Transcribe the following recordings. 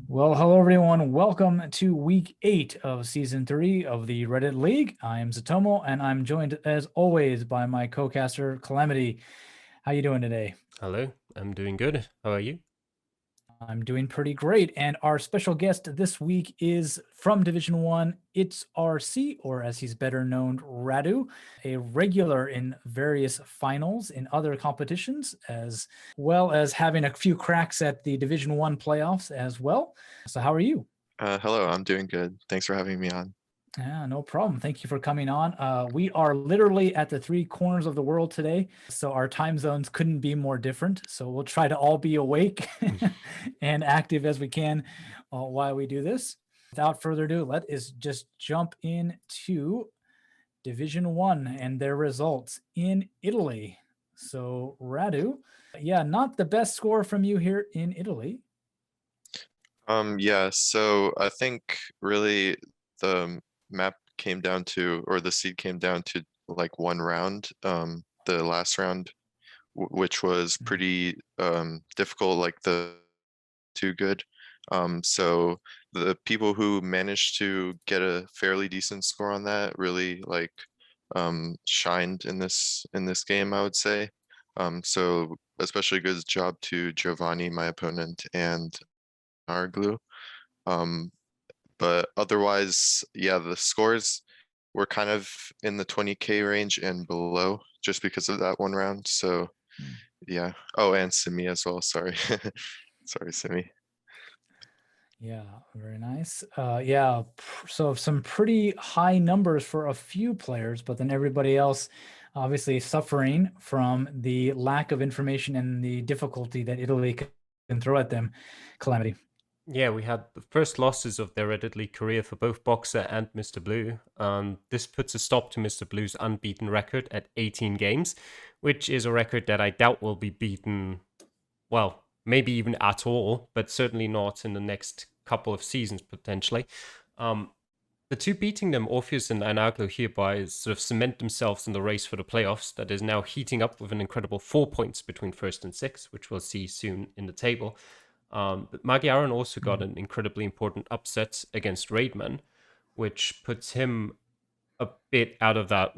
Well, hello everyone. Welcome to week 8 of season 3 of the Reddit League. I am Zotomo and I'm joined as always by my co-caster Calamity. How you doing today? Hello, I'm doing good. How are you? I'm doing pretty great. And our special guest this week is from Division 1. It's RC, or as he's better known, Radu, a regular in various finals in other competitions, as well as having a few cracks at the Division 1 playoffs as well. So how are you? Hello, I'm doing good. Thanks for having me on. Yeah, no problem. Thank you for coming on. We are literally at the three corners of the world today, so our time zones couldn't be more different. So we'll try to all be awake and active as we can while we do this. Without further ado, let us just jump into Division 1 and their results in Italy. So, Radu, yeah, not the best score from you here in Italy. Yeah, so I think really the map came down to, or the seed came down to like one round, the last round, which was pretty difficult, like the too good. So the people who managed to get a fairly decent score on that really like shined in this game, I would say. So especially good job to Giovanni, my opponent, and Arglue. Um, but otherwise, yeah, the scores were kind of in the 20K range and below just because of that one round. So Hmm. yeah. Oh, and Simi as well. Sorry. Sorry, Simi. Yeah, very nice. Yeah, so some pretty high numbers for a few players, but then everybody else obviously suffering from the lack of information and the difficulty that Italy can throw at them. Calamity. Yeah, we had the first losses of their Reddit League career for both Boxer and Mr. Blue. This puts a stop to Mr. Blue's unbeaten record at 18 games, which is a record that I doubt will be beaten, well, maybe even at all, but certainly not in the next couple of seasons potentially. Um, the two beating them, Orpheus and Anaglo, hereby sort of cement themselves in the race for the playoffs that is now heating up with an incredible 4 points between first and sixth, which we'll see soon in the table. But Magyaron also got an incredibly important upset against Raidman, which puts him a bit out of that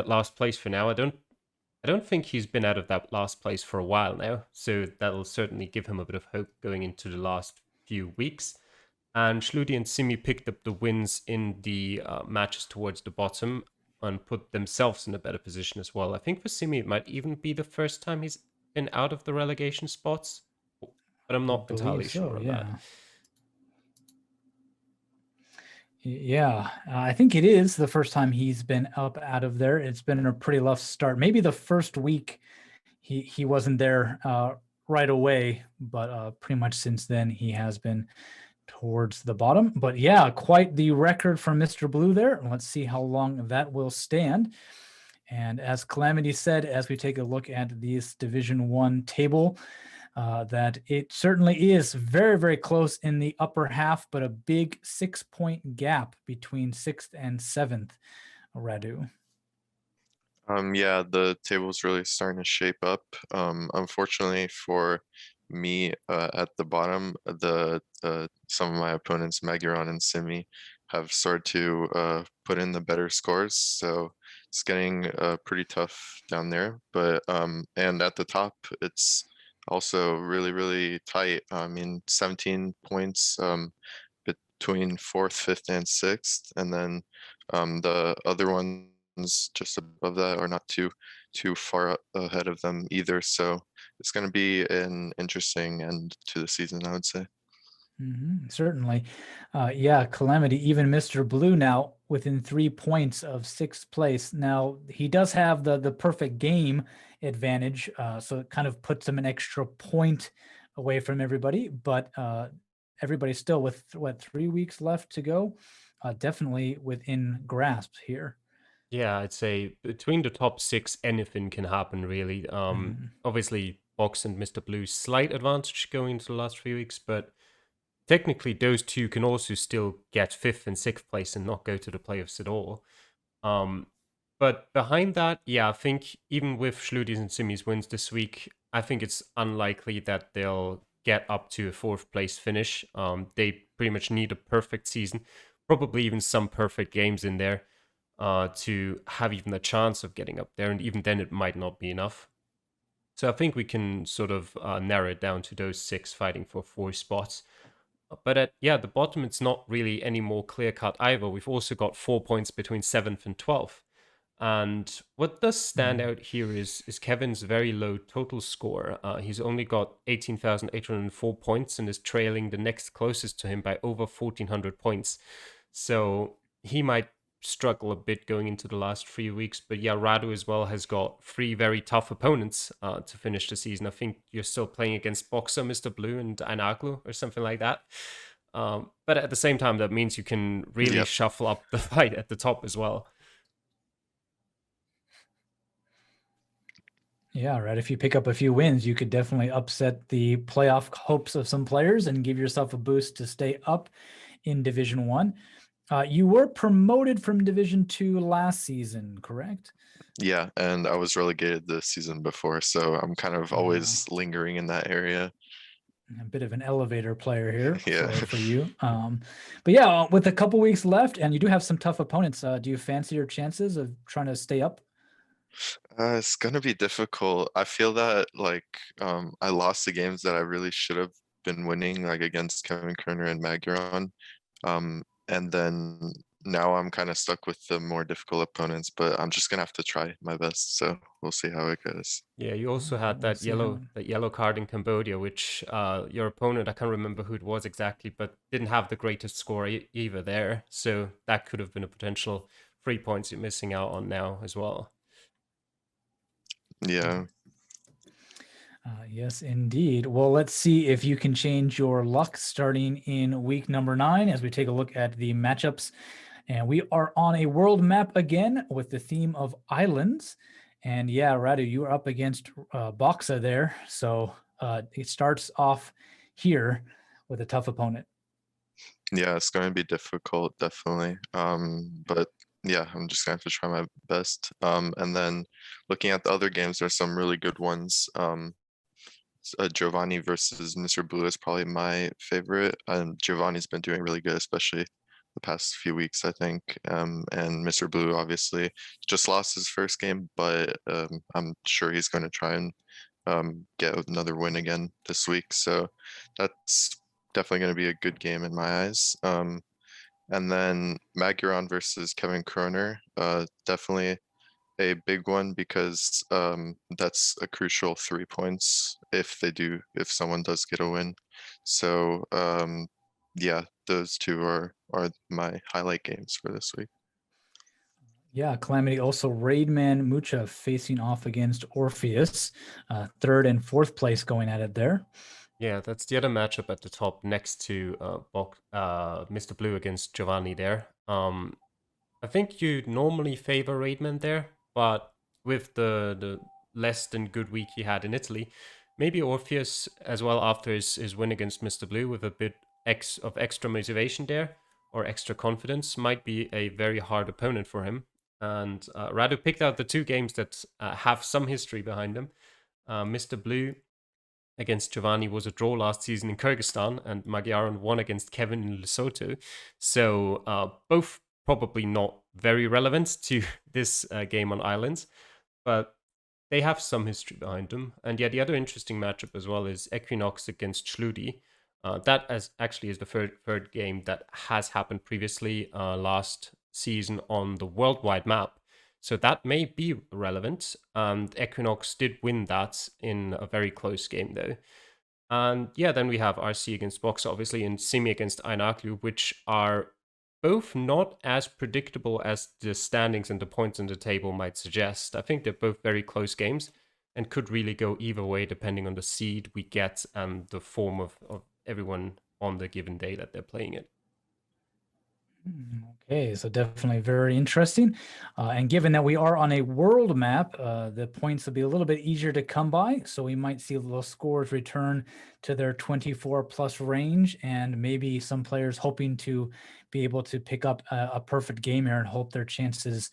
last place for now. I don't think he's been out of that last place for a while now, so that'll certainly give him a bit of hope going into the last few weeks. And Schludi and Simi picked up the wins in the matches towards the bottom and put themselves in a better position as well. I think for Simi, it might even be the first time he's been out of the relegation spots, but I'm I not believe entirely so, sure on that. yeah. Yeah, I think it is the first time he's been up out of there. It's been a pretty rough start. Maybe the first week he wasn't there right away, but pretty much since then he has been towards the bottom. But yeah, quite the record from Mr. Blue there. Let's see how long that will stand. And as Calamity said, as we take a look at this Division 1 table, that it certainly is very, very close in the upper half, but a big 6 point gap between sixth and seventh. Radu. Yeah, the table's really starting to shape up. Unfortunately for me, at the bottom, the some of my opponents, Magyaron and Simi, have started to put in the better scores, so it's getting pretty tough down there. But and at the top, it's also really, really tight. I mean, 17 points between fourth, fifth, and sixth, and then the other ones just above that are not too far ahead of them either. So it's going to be an interesting end to the season, I would say. Certainly. Yeah, Calamity, even Mr. Blue now within 3 points of sixth place. Now, he does have the perfect game advantage, so it kind of puts him an extra point away from everybody, but everybody's still with, what, 3 weeks left to go? Definitely within grasp here. Yeah, I'd say between the top six, anything can happen, really. Mhm. Obviously, Box and Mr. Blue's slight advantage going into the last 3 weeks, but technically, those two can also still get fifth and sixth place and not go to the playoffs at all. Um, but behind that, yeah, I think even with Schludi's and Simi's wins this week, I think it's unlikely that they'll get up to a 4th place finish. They pretty much need a perfect season, probably even some perfect games in there to have even a chance of getting up there. And even then, it might not be enough. So I think we can sort of narrow it down to those 6 fighting for 4 spots. But at the bottom, it's not really any more clear cut either. We've also got 4 points between 7th and 12th. And what does stand out here is Kevin's very low total score. He's only got 18,804 points and is trailing the next closest to him by over 1,400 points. So he might struggle a bit going into the last 3 weeks. But yeah, Radu as well has got 3 very tough opponents to finish the season. I think you're still playing against Boxer, Mr. Blue, and Anaglu or something like that. But at the same time, that means you can really shuffle up the fight at the top as well. Yeah, right. If you pick up a few wins, you could definitely upset the playoff hopes of some players and give yourself a boost to stay up in Division 1. You were promoted from Division 2 last season, correct? Yeah, and I was relegated the season before, so I'm kind of always lingering in that area. A bit of an elevator player here Yeah. for you. But yeah, with a couple weeks left, and you do have some tough opponents, do you fancy your chances of trying to stay up? It's gonna be difficult. I feel that like I lost the games that I really should have been winning, like against Kevin Kerner and Maguiron. And then now I'm kind of stuck with the more difficult opponents, but I'm just gonna have to try my best. So we'll see how it goes. Yeah, you also had We'll that see how- yellow card in Cambodia, which your opponent, I can't remember who it was exactly, but didn't have the greatest score either there. So that could have been a potential 3 points you're missing out on now as well. Yeah. Yes, indeed. Well, let's see if you can change your luck starting in week number 9 as we take a look at the matchups. And we are on a world map again with the theme of islands. And yeah, Radu, you are up against Boxa there. So it starts off here with a tough opponent. Yeah, it's going to be difficult, definitely. But yeah, I'm just gonna have to try my best. And then looking at the other games, there's some really good ones. Giovanni versus Mr. Blue is probably my favorite. Giovanni's been doing really good, especially the past few weeks, I think. And Mr. Blue obviously just lost his first game, but I'm sure he's going to try and get another win again this week. So that's definitely going to be a good game in my eyes. And then Maguiron versus Kevin Kroner, definitely a big one because that's a crucial 3 points if someone does get a win. So yeah, those two are my highlight games for this week. Yeah, Calamity also Raidman Mucha facing off against Orpheus, 3rd and 4th place going at it there. Yeah, that's the other matchup at the top next to Mr. Blue against Giovanni there. I think you normally favor Raidman there, but with the less than good week he had in Italy, maybe Orpheus as well after his win against Mr. Blue with a bit of extra motivation there or extra confidence might be a very hard opponent for him. And Radu picked out the 2 games that have some history behind them. Mr. Blue against Giovanni was a draw last season in Kyrgyzstan, and Magyaron won against Kevin in Lesotho. So both probably not very relevant to this game on Islands, but they have some history behind them. And yeah, the other interesting matchup as well is Equinox against Schludi. That actually is the third game that has happened previously last season on the worldwide map. So that may be relevant. And Equinox did win that in a very close game, though. And yeah, then we have RC against Boxer, obviously, and Simi against Ainaklu, which are both not as predictable as the standings and the points on the table might suggest. I think they're both very close games and could really go either way depending on the seed we get and the form of everyone on the given day that they're playing it. Okay, so definitely very interesting. And given that we are on a world map, the points will be a little bit easier to come by. So we might see those scores return to their 24 plus range, and maybe some players hoping to be able to pick up a perfect game here and hope their chances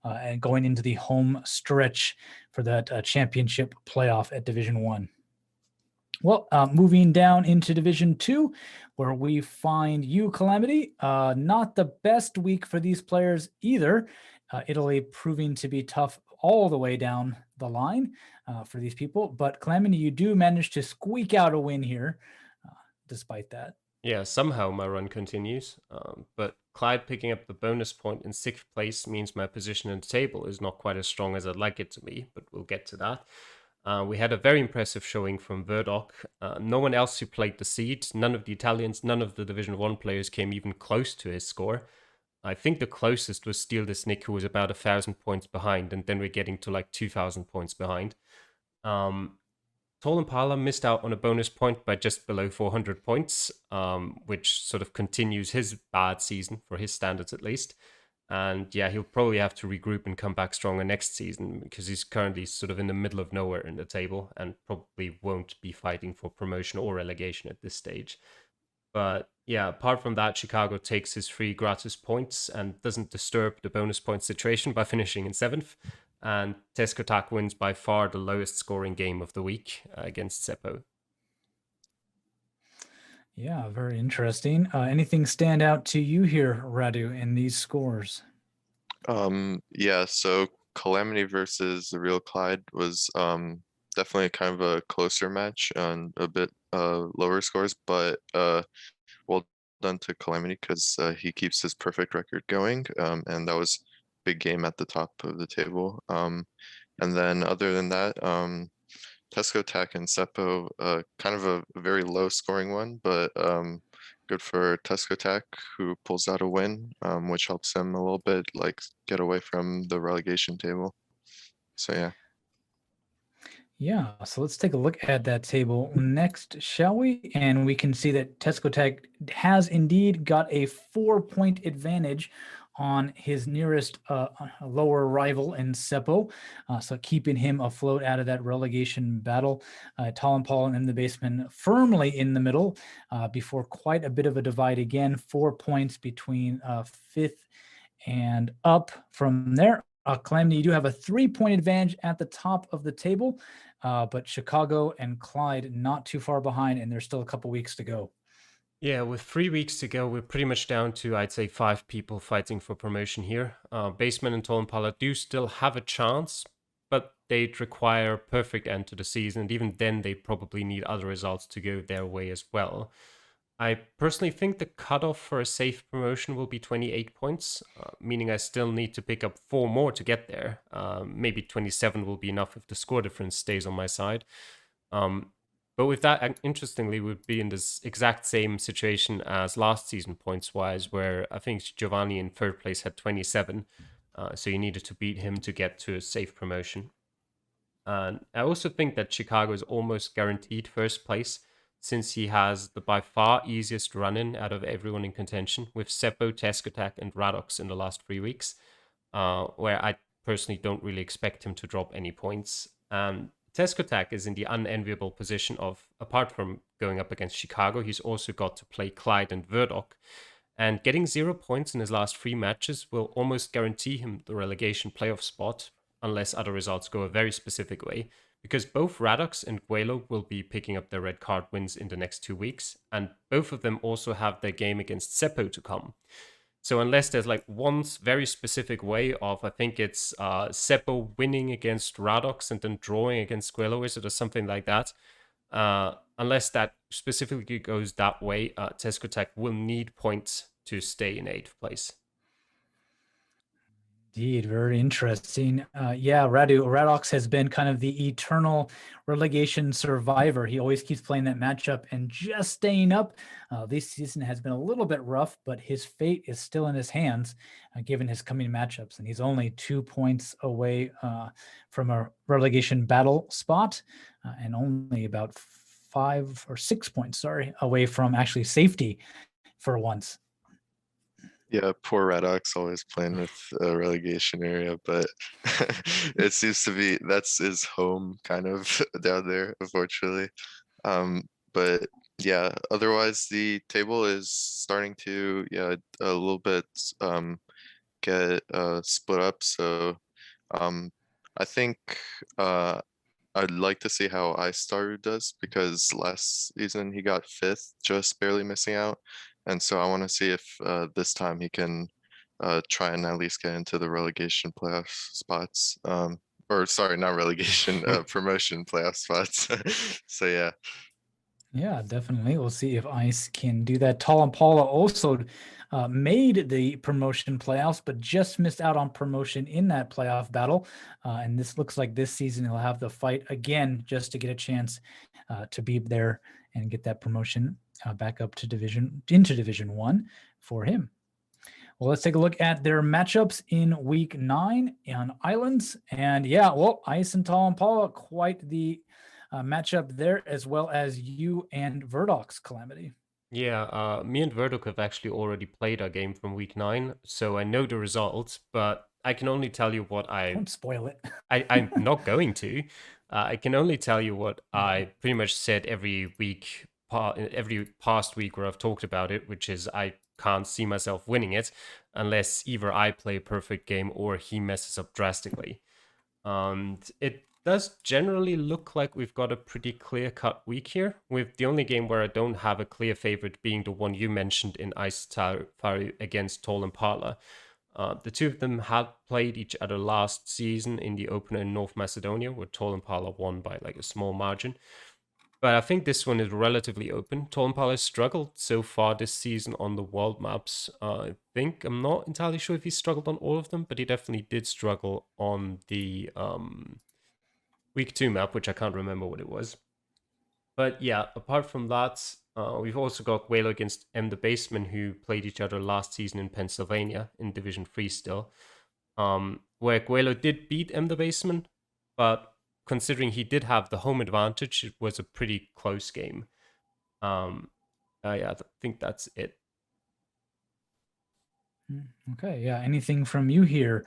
and going into the home stretch for that championship playoff at Division 1. Well, moving down into Division 2, where we find you, Calamity. Not the best week for these players either. Italy proving to be tough all the way down the line for these people. But Calamity, you do manage to squeak out a win here, despite that. Yeah, somehow my run continues, but Clyde picking up the bonus point in 6th place means my position in the table is not quite as strong as I'd like it to be, but we'll get to that. We had a very impressive showing from Verdoc. No one else who played the seed, none of the Italians, none of the Division 1 players came even close to his score. I think the closest was Steal This Nick, who was about 1,000 points behind, and then we're getting to like 2,000 points behind. Tall Impala missed out on a bonus point by just below 400 points, which sort of continues his bad season for his standards at least. And yeah, he'll probably have to regroup and come back stronger next season because he's currently sort of in the middle of nowhere in the table and probably won't be fighting for promotion or relegation at this stage. But yeah, apart from that, Chicago takes his free gratis points and doesn't disturb the bonus point situation by finishing in 7th. And Teskotak wins by far the lowest scoring game of the week against Seppo. Yeah, very interesting. Anything stand out to you here, Radu, in these scores? Yeah, so Calamity versus the real Clyde was definitely kind of a closer match and a bit lower scores, but well done to Calamity because he keeps his perfect record going, and that was big game at the top of the table. And then other than that, Tesco Tech and Seppo, kind of a very low scoring one, but good for Tesco Tech who pulls out a win, which helps him a little bit like get away from the relegation table. So yeah. Yeah, so let's take a look at that table next, shall we? And we can see that Tesco Tech has indeed got a 4-point advantage on his nearest lower rival in Seppo, so keeping him afloat out of that relegation battle. Tall and Paul in the basement firmly in the middle before quite a bit of a divide again, 4 points between 5th and up from there. Calamity, you do have a 3-point advantage at the top of the table, but Chicago and Clyde not too far behind, and there's still a couple weeks to go. Yeah, with 3 weeks to go, we're pretty much down to, I'd say, 5 people fighting for promotion here. Basement and Tall Impala do still have a chance, but they'd require a perfect end to the season, and even then they probably need other results to go their way as well. I personally think the cutoff for a safe promotion will be 28 points, meaning I still need to pick up 4 more to get there. Maybe 27 will be enough if the score difference stays on my side. But with that, interestingly, we'd be in this exact same situation as last season points-wise, where I think Giovanni in 3rd place had 27, so you needed to beat him to get to a safe promotion. And I also think that Chicago is almost guaranteed 1st place, since he has the by far easiest run-in out of everyone in contention, with Seppo, Teskotak, and Radox in the last 3 weeks, where I personally don't really expect him to drop any points. Teskotak is in the unenviable position of, apart from going up against Chicago, he's also got to play Clyde and Verdoc. And getting 0 points in his last 3 matches will almost guarantee him the relegation playoff spot, unless other results go a very specific way, because both Radox and Guelo will be picking up their red card wins in the next 2 weeks, and both of them also have their game against Seppo to come. So unless there's like one very specific way of, I think it's Seppo winning against Radox and then drawing against Guelo Wizard or something like that, unless that specifically goes that way, Teskotek will need points to stay in 8th place. Indeed, very interesting. Yeah, Radox has been kind of the eternal relegation survivor. He always keeps playing that matchup and just staying up. This season has been a little bit rough, but his fate is still in his hands, given his coming matchups. And he's only 2 points away from a relegation battle spot, and only about 5 or 6 points, away from actually safety for once. Yeah, poor Redox always playing with a relegation area, but it seems to be that's his home kind of down there, unfortunately. But yeah, otherwise the table is starting to a little bit get split up. So I think I'd like to see how iStar does, because last season he got 5th, just barely missing out. And so I want to see if this time he can try and at least get into the relegation playoff spots. Or sorry, not relegation, promotion playoff spots. So yeah. Yeah, definitely. We'll see if Ice can do that. Tall and Paula also made the promotion playoffs, but just missed out on promotion in that playoff battle. And this looks like this season he'll have the fight again just to get a chance to be there and get that promotion back up to Division 1 for him. Well, let's take a look at their matchups in week 9 on Islands. And yeah, well, Ice and Tall and Paula, quite the matchup there, as well as you and Verdox, Calamity. Yeah, me and Verduk have actually already played our game from week 9, so I know the results, but I can only tell you what Don't spoil it. I'm not going to. I can only tell you what I pretty much said every week, every past week where I've talked about it, which is I can't see myself winning it unless either I play a perfect game or he messes up drastically. And it does generally look like we've got a pretty clear-cut week here, with the only game where I don't have a clear favorite being the one you mentioned in Ice Faru against Tall Impala. The two of them had played each other last season in the opener in North Macedonia, where Tall Impala won by like a small margin. But I think this one is relatively open. Tall Impala struggled so far this season on the world maps. I'm not entirely sure if he struggled on all of them, but he definitely did struggle on the week 2 map, which I can't remember what it was. But yeah, apart from that, we've also got Whale against M the Baseman, who played each other last season in Pennsylvania in Division 3 still. Where Guelo did beat M the Baseman, but considering he did have the home advantage, it was a pretty close game. Yeah, I think that's it. Okay, yeah. Anything from you here,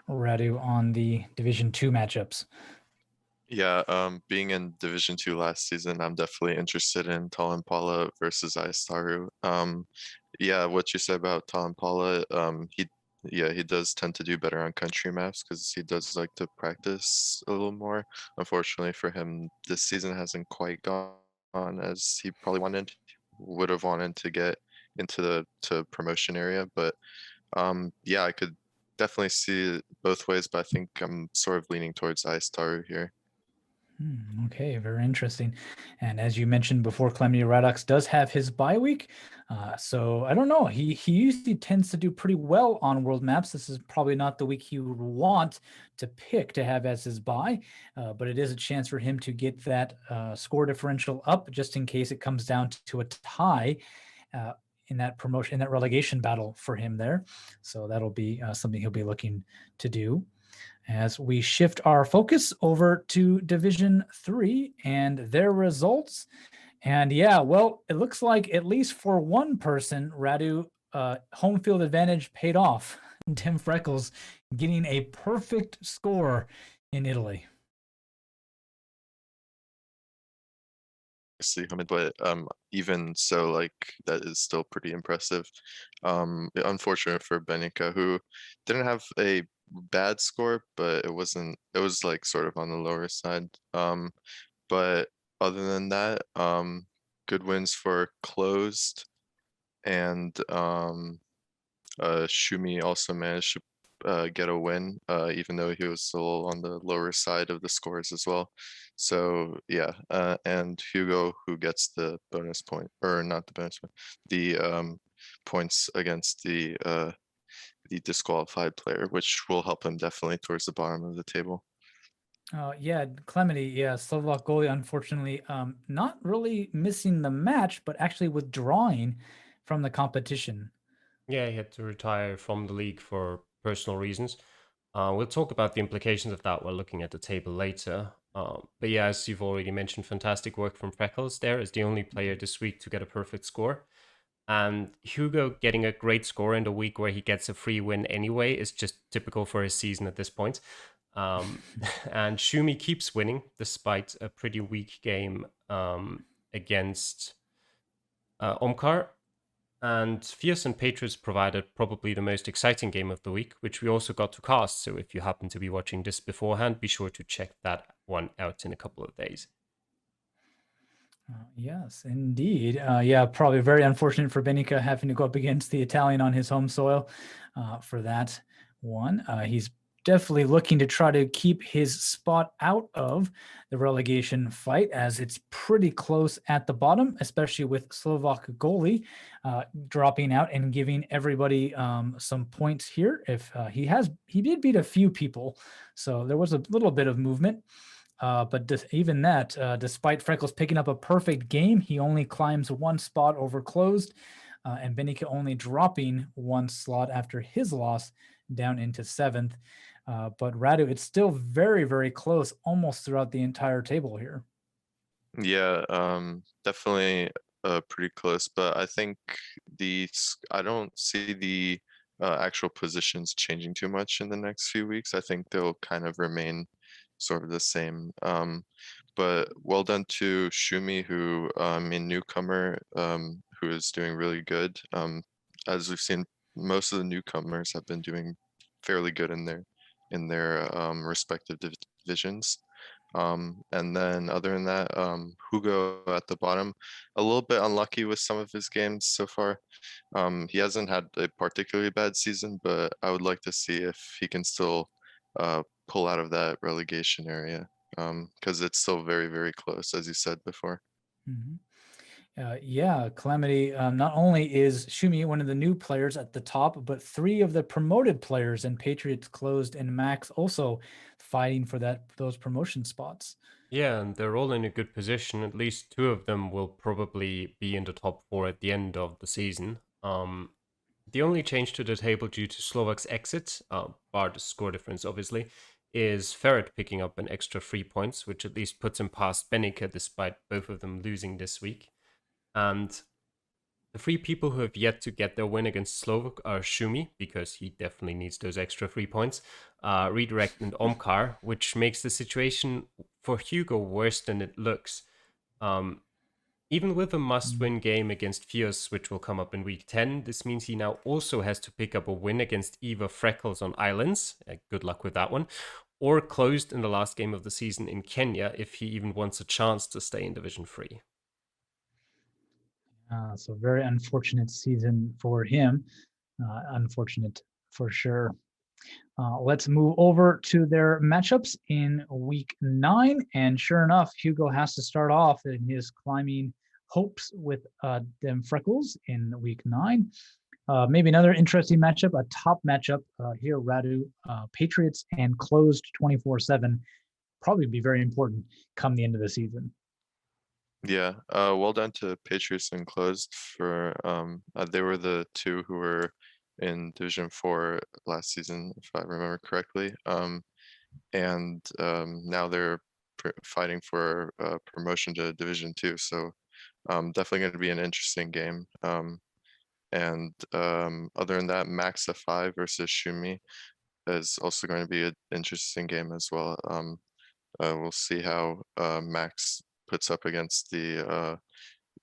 Radu, on the Division 2 matchups? Yeah, being in Division 2 last season, I'm definitely interested in Tall Impala versus Aistaru. Yeah, what you said about Tall Impala, he does tend to do better on country maps because he does like to practice a little more. Unfortunately for him, this season hasn't quite gone as he probably would have wanted to get into the promotion area. But yeah, I could definitely see it both ways, but I think I'm sort of leaning towards Aistaru here. Okay, very interesting. And as you mentioned before, Calamity Radox does have his bye week. So I don't know. He usually tends to do pretty well on world maps. This is probably not the week he would want to pick to have as his bye, but it is a chance for him to get that score differential up just in case it comes down to a tie in that promotion, in that relegation battle for him there. So that'll be something he'll be looking to do as we shift our focus over to Division 3 and their results. And yeah, well, it looks like at least for one person, Radu, home field advantage paid off. Tim Freckles getting a perfect score in Italy. But even so, like, that is still pretty impressive. Unfortunate for Benica, who didn't have a bad score, but it was like sort of on the lower side. But other than that, good wins for Closed, and Shumi also managed to get a win, even though he was still on the lower side of the scores as well. So yeah, and Hugo, who gets the bonus point, or not the bonus point, the points against the disqualified player, which will help him definitely towards the bottom of the table. Yeah, Clemity, yeah, Slovak goalie, unfortunately, not really missing the match, but actually withdrawing from the competition. Yeah, he had to retire from the league for personal reasons. We'll talk about the implications of that while looking at the table later. But yeah, as you've already mentioned, fantastic work from Freckles there as the only player this week to get a perfect score. And Hugo getting a great score in the week where he gets a free win anyway is just typical for his season at this point. And Shumi keeps winning despite a pretty weak game against Omkar. And Fierce and Patriots provided probably the most exciting game of the week, which we also got to cast. So if you happen to be watching this beforehand, be sure to check that one out in a couple of days. Yes, indeed. Yeah, probably very unfortunate for Benica having to go up against the Italian on his home soil for that one. He's definitely looking to try to keep his spot out of the relegation fight, as it's pretty close at the bottom, especially with Slovak goalie dropping out and giving everybody some points here. If he did beat a few people, so there was a little bit of movement. But even that, despite Freckles picking up a perfect game, he only climbs one spot over closed, and Benica only dropping one slot after his loss down into 7th. But Radu, it's still very, very close almost throughout the entire table here. Yeah, definitely pretty close, but I think I don't see the actual positions changing too much in the next few weeks. I think they'll kind of remain sort of the same. But well done to Shumi, who a newcomer, who is doing really good. As we've seen, most of the newcomers have been doing fairly good in their respective divisions. And then other than that, Hugo at the bottom, a little bit unlucky with some of his games so far. He hasn't had a particularly bad season, but I would like to see if he can still pull out of that relegation area, because it's still very, very close, as you said before. Mm-hmm. Yeah, Calamity. Not only is Shumi one of the new players at the top, but 3 of the promoted players in Patriots Closed and Max also fighting for those promotion spots. Yeah, and they're all in a good position. At least 2 of them will probably be in the top 4 at the end of the season. The only change to the table due to Slovak's exit, bar the score difference obviously, is Ferret picking up an extra 3 points, which at least puts him past Benica despite both of them losing this week. And the 3 people who have yet to get their win against Slovak are Shumi, because he definitely needs those extra 3 points, Redirect and Omkar, which makes the situation for Hugo worse than it looks. Even with a must-win game against Fios, which will come up in week 10, this means he now also has to pick up a win against Eva Freckles on Islands, good luck with that one, or Closed in the last game of the season in Kenya if he even wants a chance to stay in Division 3. So very unfortunate season for him. Unfortunate for sure. Let's move over to their matchups in week 9. And sure enough, Hugo has to start off in his climbing hopes with them Freckles in week 9. Maybe another interesting matchup, a top matchup here, Radu, Patriots and Closed 24/7. Probably be very important come the end of the season. Yeah, well done to Patriots and Closed for they were the 2 who were in Division 4 last season, if I remember correctly. And now they're fighting for promotion to Division 2. So definitely going to be an interesting game. And other than that, Max F5 versus Shumi is also going to be an interesting game as well. We'll see how Max puts up against the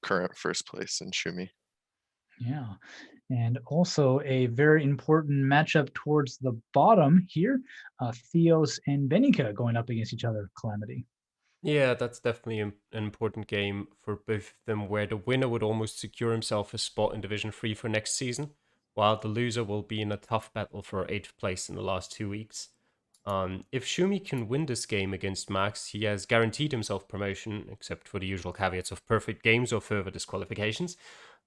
current first place in Shumi. Yeah. And also a very important matchup towards the bottom here, Theos and Benica going up against each other, Calamity. Yeah, that's definitely an important game for both of them, where the winner would almost secure himself a spot in Division 3 for next season, while the loser will be in a tough battle for 8th place in the last 2 weeks. If Shumi can win this game against Max, he has guaranteed himself promotion, except for the usual caveats of perfect games or further disqualifications.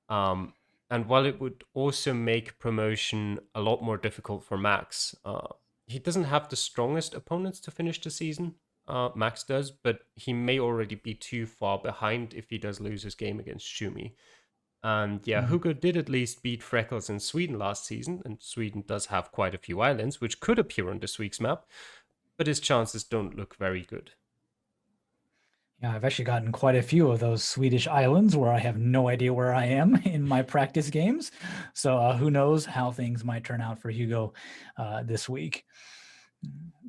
And while it would also make promotion a lot more difficult for Max, he doesn't have the strongest opponents to finish the season. Max does, but he may already be too far behind if he does lose his game against Shumi. And yeah, Hugo did at least beat Freckles in Sweden last season, and Sweden does have quite a few islands, which could appear on this week's map, but his chances don't look very good. Yeah, I've actually gotten quite a few of those Swedish islands where I have no idea where I am in my practice games. So who knows how things might turn out for Hugo this week.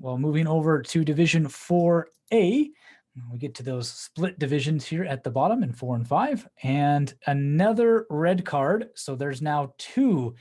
Well, moving over to Division 4A, we get to those split divisions here at the bottom in 4 and 5, and another red card. So there's now 2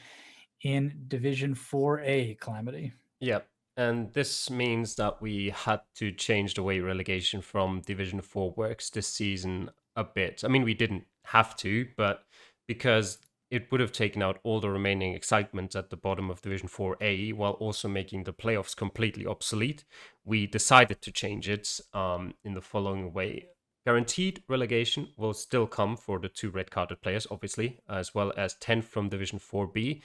in Division 4A, Calamity. Yeah, And this means that we had to change the way relegation from Division 4 works this season a bit. I mean, we didn't have to, but because it would have taken out all the remaining excitement at the bottom of Division 4A while also making the playoffs completely obsolete, we decided to change it in the following way. Guaranteed relegation will still come for the 2 red carded players, obviously, as well as 10 from Division 4B.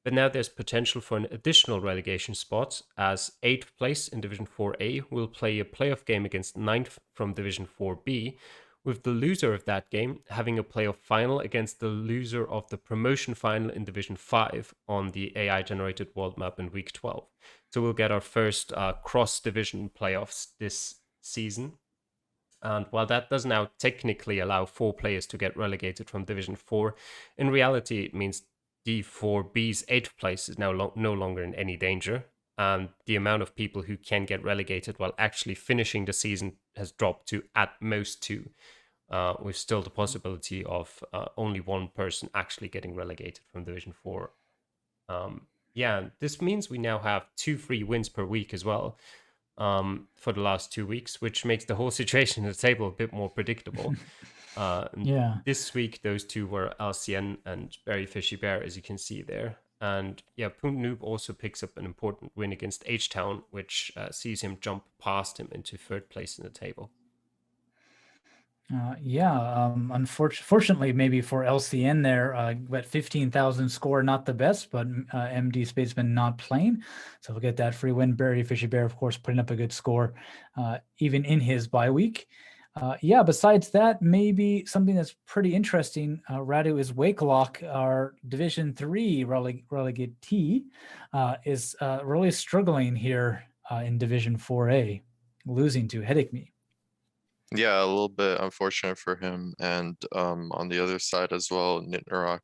But now there's potential for an additional relegation spot, as 8th place in Division 4A will play a playoff game against 9th from Division 4B, with the loser of that game having a playoff final against the loser of the promotion final in Division 5 on the AI-generated world map in Week 12. So we'll get our first cross-division playoffs this season. And while that does now technically allow 4 players to get relegated from Division 4, in reality it means D4B's 8th place is now no longer in any danger, and the amount of people who can get relegated while actually finishing the season has dropped to at most 2, with still the possibility of only 1 person actually getting relegated from Division 4. Yeah, this means we now have 2 free wins per week as well, for the last 2 weeks, which makes the whole situation at the table a bit more predictable. Yeah. This week, those 2 were LCN and Berry Fishy Bear, as you can see there. And yeah, Poon Noob also picks up an important win against H-Town, which sees him jump past him into 3rd place in the table. Unfortunately, maybe for LCN there, but 15,000 score, not the best, but MD Spaceman not playing. So we'll get that free win. Berry Fishy Bear, of course, putting up a good score, even in his bye week. Besides that, maybe something that's pretty interesting, Radu, is Wakelock, our Division 3 relegatee, is really struggling here in Division 4A, losing to Headache Me. Yeah, a little bit unfortunate for him. And on the other side as well, Nitnarok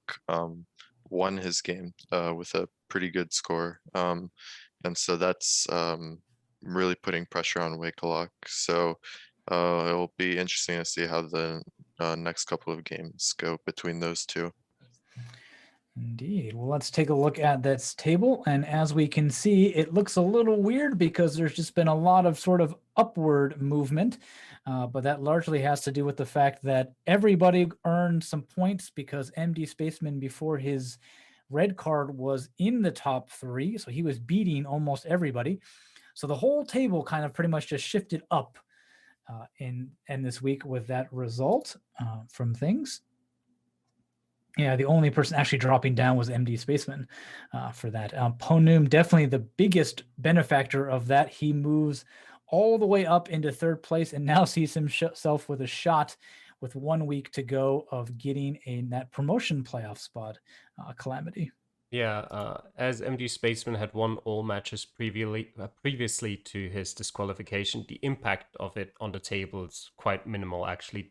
won his game with a pretty good score. And so that's really putting pressure on Wakelock. So it'll be interesting to see how the next couple of games go between those 2. Indeed. Well, let's take a look at this table. And as we can see, it looks a little weird because there's just been a lot of sort of upward movement. But that largely has to do with the fact that everybody earned some points because MD Spaceman, before his red card, was in the top 3. So he was beating almost everybody. So the whole table kind of pretty much just shifted up in this week with that result from things. Yeah, the only person actually dropping down was MD Spaceman for that. Ponum, definitely the biggest benefactor of that. He moves all the way up into 3rd place and now sees himself with a shot with 1 week to go of getting that promotion playoff spot, Calamity. Yeah, as MD Spaceman had won all matches previously to his disqualification, the impact of it on the table is quite minimal, actually,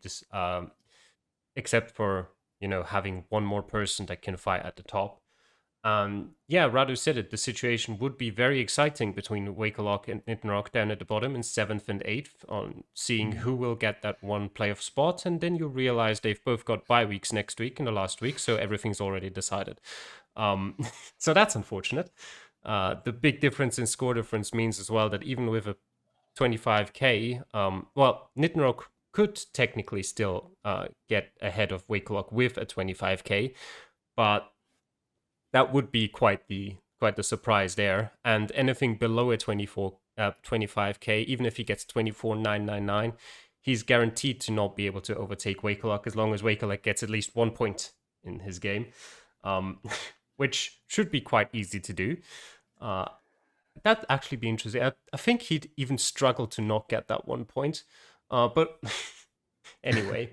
except for having 1 more person that can fight at the top. Yeah, Radu said it. The situation would be very exciting between Wakelock and Nitnarok down at the bottom in 7th and 8th on seeing who will get that 1 playoff spot. And then you realize they've both got bye weeks next week and the last week, so everything's already decided. So that's unfortunate. The big difference in score difference means as well that even with a 25k, Nitnarok could technically still get ahead of Wakelock with a 25k, but that would be quite the surprise there. And anything below a 25k, even if he gets 24,999, he's guaranteed to not be able to overtake Wakelock as long as Wakelock gets at least 1 point in his game, which should be quite easy to do. That'd actually be interesting. I think he'd even struggle to not get that 1 point. But anyway,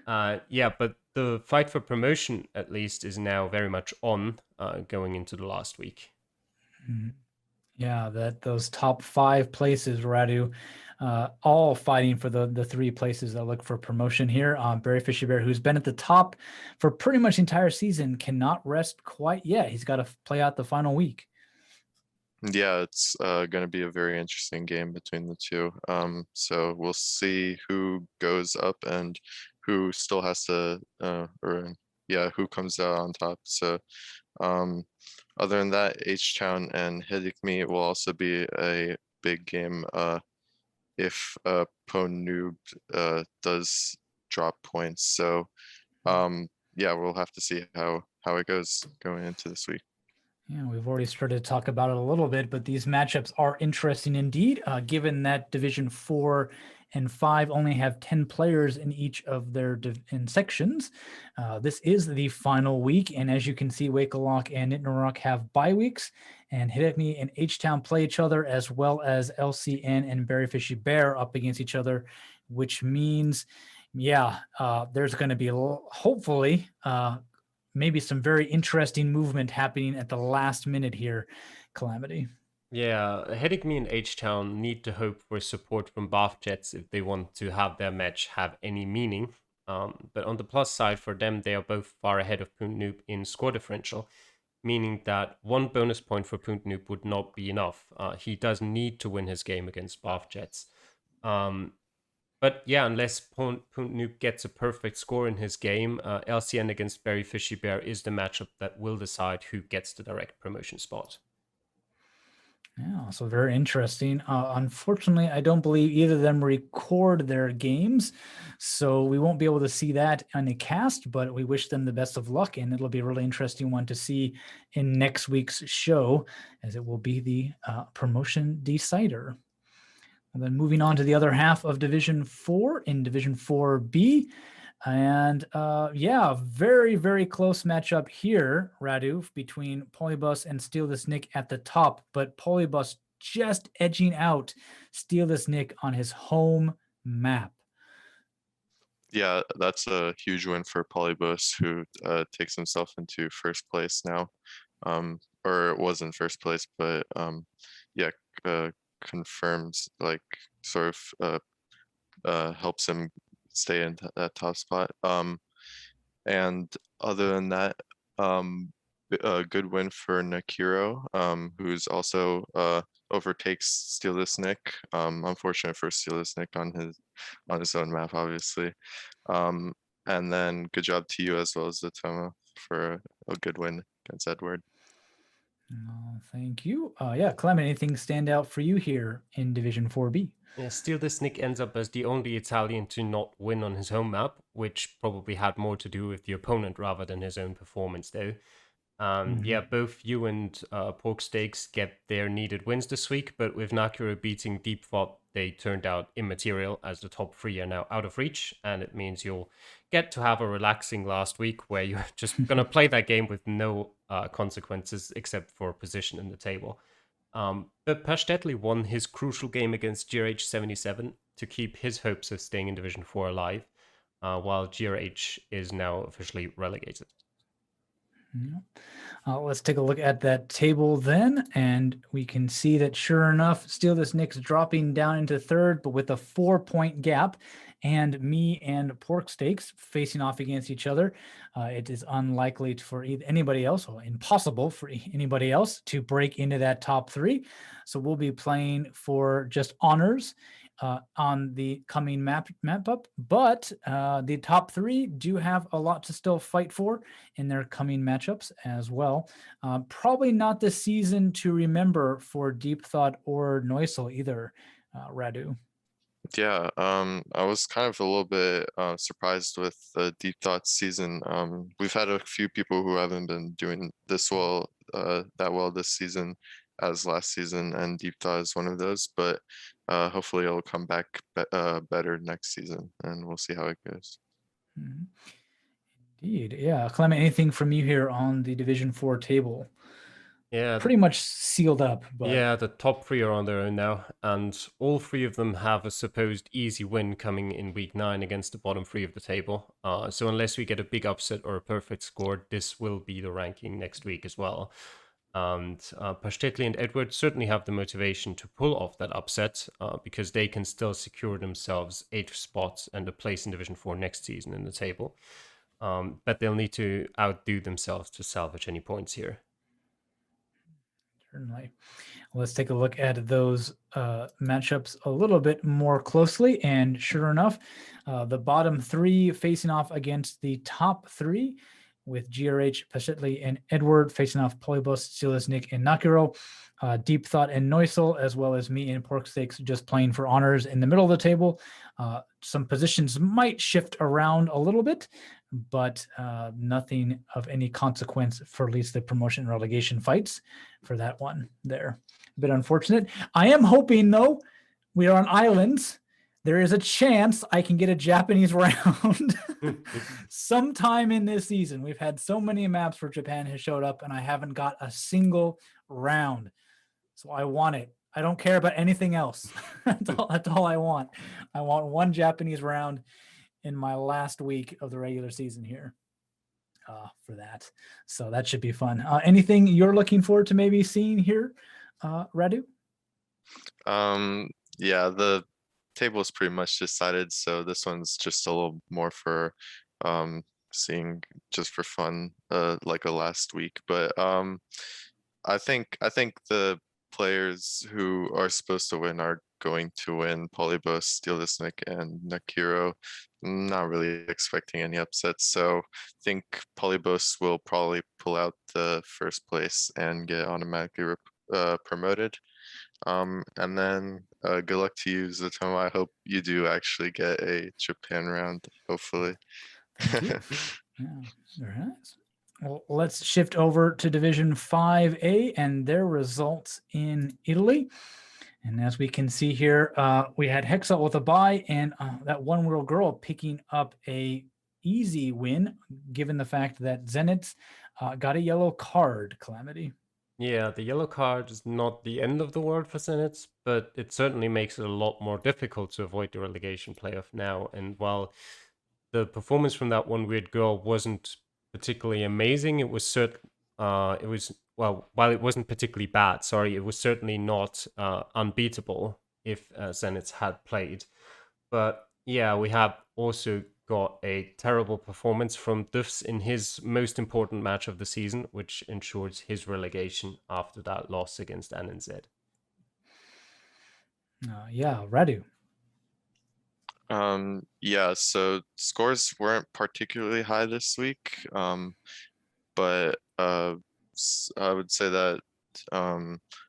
but the fight for promotion, at least, is now very much on going into the last week. Yeah, those top 5 places, Radu, all fighting for the 3 places that look for promotion here. Berry Fishy Bear, who's been at the top for pretty much the entire season, cannot rest quite yet. He's got to play out the final week. Yeah, it's going to be a very interesting game between the 2. So we'll see who goes up and who still has to, who comes out on top. So Other than that, H-Town and Hidikmi will also be a big game if Ponoob does drop points. So yeah, we'll have to see how it goes going into this week. Yeah, we've already started to talk about it a little bit, but these matchups are interesting indeed, given that Division 4 and 5 only have 10 players in each of their sections. This is the final week, and as you can see, Wakelock and Nitnorok have bye weeks, and Hidekni and H-Town play each other, as well as LCN and Berryfishy Bear up against each other, which means, yeah, there's going to be, hopefully, maybe some very interesting movement happening at the last minute here, Calamity. Yeah, Hidikmi and H-Town need to hope for support from Bath Jets if they want to have their match have any meaning. But on the plus side for them, they are both far ahead of Puntnoob in score differential, meaning that one bonus point for Puntnoob would not be enough. He does need to win his game against Bath Jets. But yeah, unless Puntnoob gets a perfect score in his game, LCN against Berry Fishy Bear is the matchup that will decide who gets the direct promotion spot. Yeah, so very interesting. Unfortunately, I don't believe either of them record their games, so we won't be able to see that on the cast, but we wish them the best of luck, and it'll be a really interesting one to see in next week's show, as it will be the promotion decider. And then moving on to the other half of Division 4 in Division 4B. And yeah, very, very close matchup here, Radu, between Polybus and Steal This Nick at the top, but Polybus just edging out Steal This Nick on his home map. Yeah, that's a huge win for Polybus, who takes himself into first place now, or it was in first place, but yeah, confirms, like, sort of helps him stay in that top spot. And other than that, a good win for Nakiro, who's also overtakes Steal This Nick. Unfortunate for Steal This Nick on his own map, obviously. And then good job to you as well as Zotomo for a good win against Edward. Thank you. Yeah, Clement, anything stand out for you here in Division 4B? Yeah, Steal This Nick ends up as the only Italian to not win on his home map, which probably had more to do with the opponent rather than his own performance, though. Yeah, both you and Pork Steaks get their needed wins this week, but with Nakiro beating Deep Thought, they turned out immaterial as the top three are now out of reach, and it means you'll get to have a relaxing last week where you're just going to play that game with no consequences except for position in the table. But Pashtetli won his crucial game against GRH77 to keep his hopes of staying in Division 4 alive, while GRH is now officially relegated. Let's take a look at that table then, and we can see that sure enough, Steal This Nick's dropping down into third, but with a 4-point gap, and me and Pork Steaks facing off against each other. It is unlikely for anybody else, or impossible for anybody else to break into that top three. So we'll be playing for just honors on the coming map up, but the top three do have a lot to still fight for in their coming matchups as well. Probably not the season to remember for Deep Thought or Noisel either, Radu. Yeah, I was kind of a little bit surprised with the Deep Thought season. We've had a few people who haven't been doing this well, that well this season as last season, and Deep Thought is one of those, but hopefully it'll come back better next season, and we'll see how it goes. Indeed. Yeah. Clement, anything from you here on the Division 4 table? Yeah, pretty much sealed up. But yeah, the top three are on their own now, and all three of them have a supposed easy win coming in week 9 against the bottom three of the table. So unless we get a big upset or a perfect score, this will be the ranking next week as well. And Pashtetli and Edward certainly have the motivation to pull off that upset because they can still secure themselves 8th spots and a place in Division 4 next season in the table. But they'll need to outdo themselves to salvage any points here. Certainly. Let's take a look at those matchups a little bit more closely. And sure enough, the bottom three facing off against the top three. with GRH, Pashetli, and Edward facing off Polybus, Silasnik, and Nakiro. Deep Thought and Noisel, as well as me and Pork Steaks, just playing for honors in the middle of the table. Some positions might shift around a little bit, but nothing of any consequence for at least the promotion and relegation fights for that one there. A bit unfortunate. I am hoping, though, we are on islands. There is a chance I can get a Japanese round sometime in this season. We've had so many maps where Japan has showed up, and I haven't got a single round. So I want it. I don't care about anything else. That's all I want. I want one Japanese round in my last week of the regular season here for that. So that should be fun. Anything you're looking forward to maybe seeing here, Radu? Yeah, the table is pretty much decided, so this one's just a little more for seeing just for fun, like a last week. But I think the players who are supposed to win are going to win. Polybus, Steelisnik, and Nakiro. Not really expecting any upsets, so I think Polybus will probably pull out the first place and get automatically promoted. And then good luck to you, Zotomo. I hope you do actually get a Japan round, hopefully. Thank you. Yeah, very nice. Well, let's shift over to Division 5A and their results in Italy. And as we can see here, we had Hexalt with a bye, and that one little girl picking up a easy win, given the fact that Zenit got a yellow card, Calamity. Yeah, the yellow card is not the end of the world for Zenit, but it certainly makes it a lot more difficult to avoid the relegation playoff now. And while the performance from that one weird girl wasn't particularly amazing, it was while it wasn't particularly bad, it was certainly not unbeatable if Zenit had played. But yeah, we have also got a terrible performance from Dufs in his most important match of the season, which ensures his relegation after that loss against NNZ. Yeah, Radu. Yeah, so scores weren't particularly high this week, but I would say that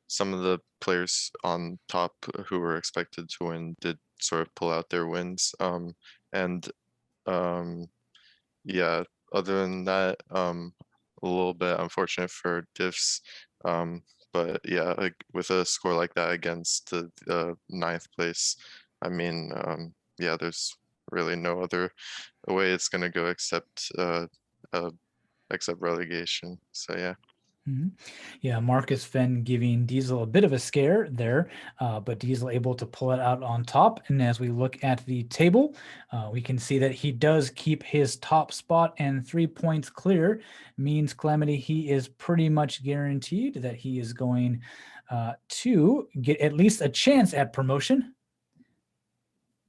some of the players on top who were expected to win did sort of pull out their wins. And yeah, other than that, a little bit unfortunate for Diffs. But yeah, like with a score like that against the ninth place, I mean, yeah, there's really no other way it's gonna go except relegation. So yeah. Mm-hmm. Yeah, Marcus Fenn giving Diesel a bit of a scare there, but Diesel able to pull it out on top. And as we look at the table, we can see that he does keep his top spot, and 3 points clear means Calamity, he is pretty much guaranteed that he is going to get at least a chance at promotion.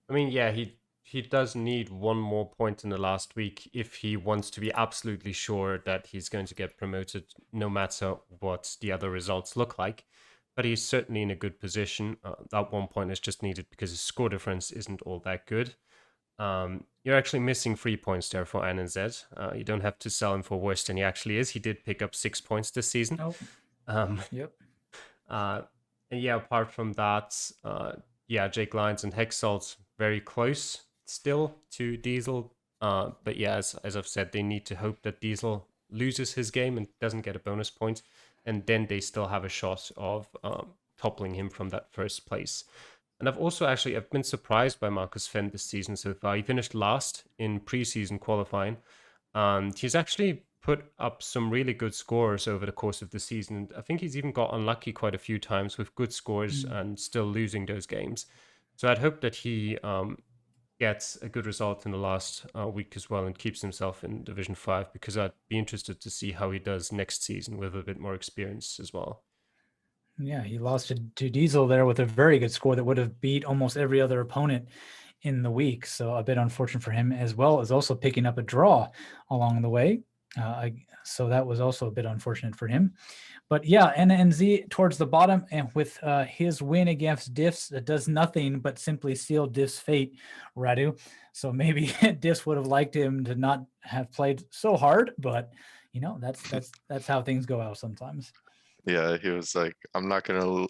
I mean, yeah, he does need one more point in the last week if he wants to be absolutely sure that he's going to get promoted, no matter what the other results look like. But he's certainly in a good position. That 1 point is just needed because his score difference isn't all that good. You're actually missing 3 points there for NNZ. You don't have to sell him for worse than he actually is. He did pick up 6 points this season. Yep. And yeah, apart from that, yeah, Jake Lyons and Hexalt very close still to Diesel. But yeah, as I've said, they need to hope that Diesel loses his game and doesn't get a bonus point, and then they still have a shot of toppling him from that first place. And I've been surprised by Marcus Fenn this season so far. He finished last in preseason qualifying, and he's actually put up some really good scores over the course of the season. I think he's even got unlucky quite a few times with good scores and still losing those games. So I'd hope that he gets a good result in the last week as well and keeps himself in Division 5, because I'd be interested to see how he does next season with a bit more experience as well. Yeah, he lost to Diesel there with a very good score that would have beat almost every other opponent in the week. So a bit unfortunate for him, as well as also picking up a draw along the way. So that was also a bit unfortunate for him. But yeah, NNZ towards the bottom, and with his win against Diffs, it does nothing but simply seal Diffs' fate, Radu. So maybe Diffs would have liked him to not have played so hard, but you know, that's how things go out sometimes. Yeah, he was like, I'm not gonna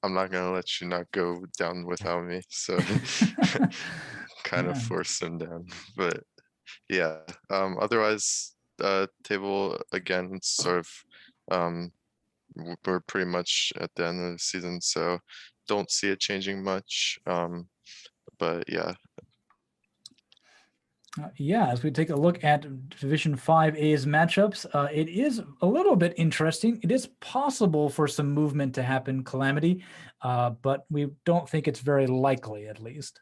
let you not go down without me. So kind of Yeah. forced him down. But yeah, otherwise, table again, it's sort of we're pretty much at the end of the season, so don't see it changing much. But yeah. Yeah, as we take a look at Division 5A's matchups, it is a little bit interesting. It is possible for some movement to happen, Calamity, but we don't think it's very likely, at least.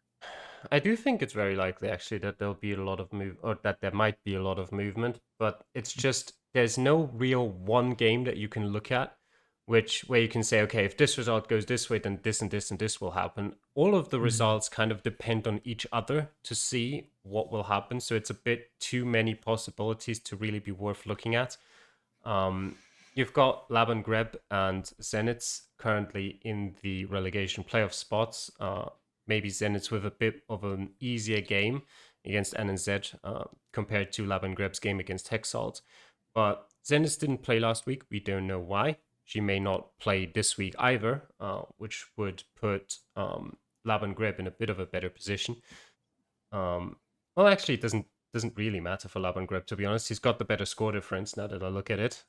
I do think it's very likely actually that there'll be a lot of or that there might be a lot of movement, but it's just there's no real one game that you can look at where you can say, okay, if this result goes this way, then this and this and this will happen. All of the results kind of depend on each other to see what will happen. So it's a bit too many possibilities to really be worth looking at. You've got Laban Greb and Zenit currently in the relegation playoff spots. Maybe Zenit's with a bit of an easier game against NNZ compared to Laban Greb's game against Hexalt. But Zenit didn't play last week. We don't know why. She may not play this week either, which would put Laban Greb in a bit of a better position. Well, actually, it doesn't really matter for Laban Greb, to be honest. He's got the better score difference now that I look at it.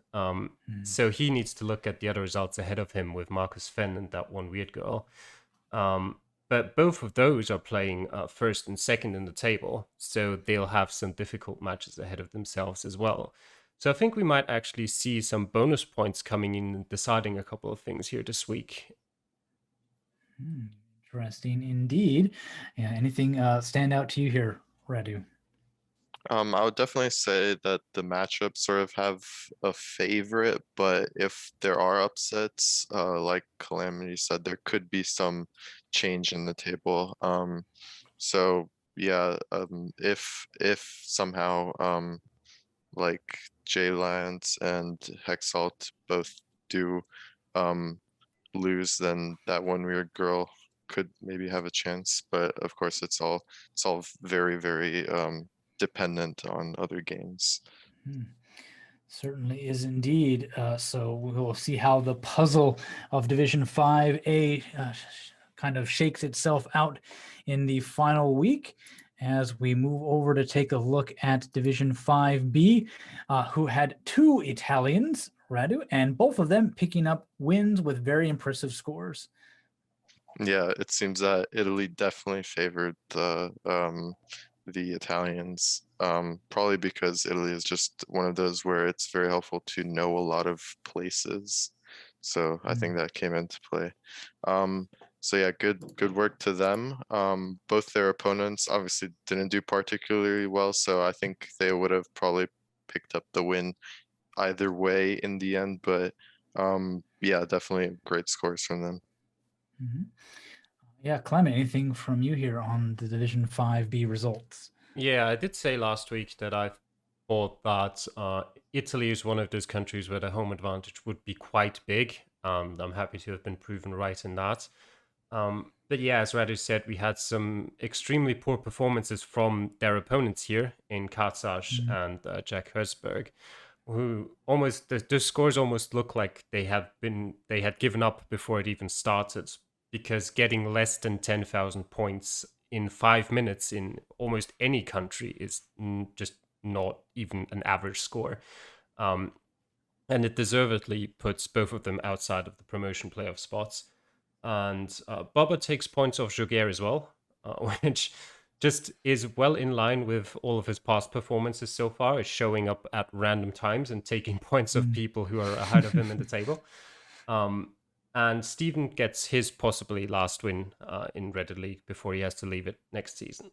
So he needs to look at the other results ahead of him with Marcus Fenn and that one weird girl. But both of those are playing first and second in the table, so they'll have some difficult matches ahead of themselves as well. So I think we might actually see some bonus points coming in and deciding a couple of things here this week. Interesting indeed. Yeah, anything stand out to you here, Radu? I would definitely say that the matchups sort of have a favorite, but if there are upsets, like Calamity said, there could be some change in the table. So yeah, if somehow like J-Lance and Hexalt both do lose, then that one weird girl could maybe have a chance. But of course, it's all very, very dependent on other games. Certainly is indeed. So we'll see how the puzzle of Division 5A kind of shakes itself out in the final week as we move over to take a look at Division 5B, who had two Italians, Radu, and both of them picking up wins with very impressive scores. Yeah, it seems that Italy definitely favored the Italians, probably because Italy is just one of those where it's very helpful to know a lot of places. So I think that came into play. So yeah, good work to them. Both their opponents obviously didn't do particularly well, so I think they would have probably picked up the win either way in the end. But yeah, definitely great scores from them. Yeah, Clement, anything from you here on the Division 5B results? Yeah, I did say last week that I thought that Italy is one of those countries where the home advantage would be quite big. I'm happy to have been proven right in that. But yeah, as Radu said, we had some extremely poor performances from their opponents here in Katsaj and Jack Herzberg, who almost the scores almost look like they had given up before it even started, because getting less than 10,000 points in 5 minutes in almost any country is just not even an average score. And it deservedly puts both of them outside of the promotion playoff spots. And Bubba takes points off Geoguessr as well, which just is well in line with all of his past performances so far, is showing up at random times and taking points of people who are ahead of him in the table. And Steven gets his possibly last win in Reddit League before he has to leave it next season.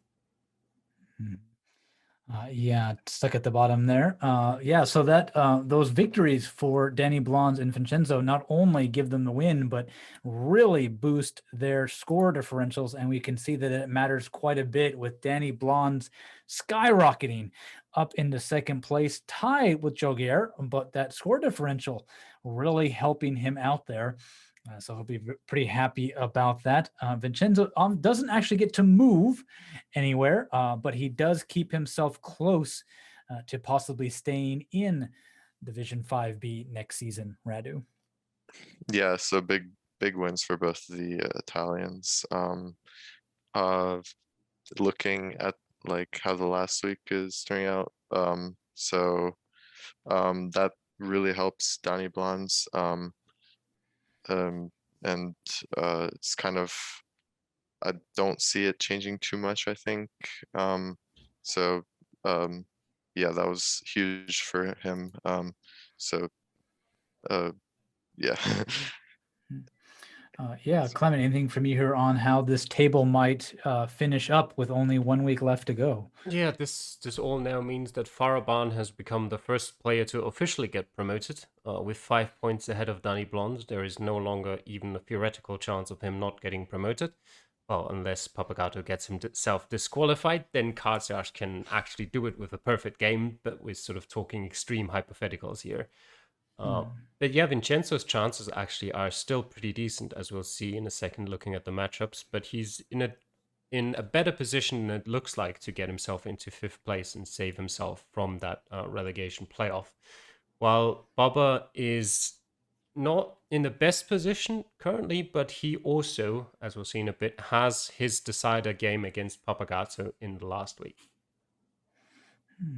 Yeah, stuck at the bottom there. Yeah, so that those victories for Danny Blondes and Vincenzo not only give them the win, but really boost their score differentials. And we can see that it matters quite a bit with Danny Blondes skyrocketing up into second place, tied with Geoguessr, but that score differential really helping him out there. So he'll be pretty happy about that. Vincenzo doesn't actually get to move anywhere, but he does keep himself close to possibly staying in Division 5B next season, Radu. Yeah, so big wins for both the Italians. Uh, looking at like how the last week is turning out, that really helps Danny Blondes. And it's kind of, I don't see it changing too much, I think. So yeah, that was huge for him. So yeah. Yeah, Clement, anything from you here on how this table might finish up with only 1 week left to go? Yeah, this all now means that Faraban has become the first player to officially get promoted. With 5 points ahead of Danny Blonde, there is no longer even a theoretical chance of him not getting promoted. Well, unless Papagato gets himself disqualified, then Kartsiash can actually do it with a perfect game, but we're sort of talking extreme hypotheticals here. But yeah, Vincenzo's chances actually are still pretty decent, as we'll see in a second looking at the matchups, but he's in a better position than it looks like to get himself into 5th place and save himself from that relegation playoff. While Bubba is not in the best position currently, but he also, as we'll see in a bit, has his decider game against Papagato in the last week.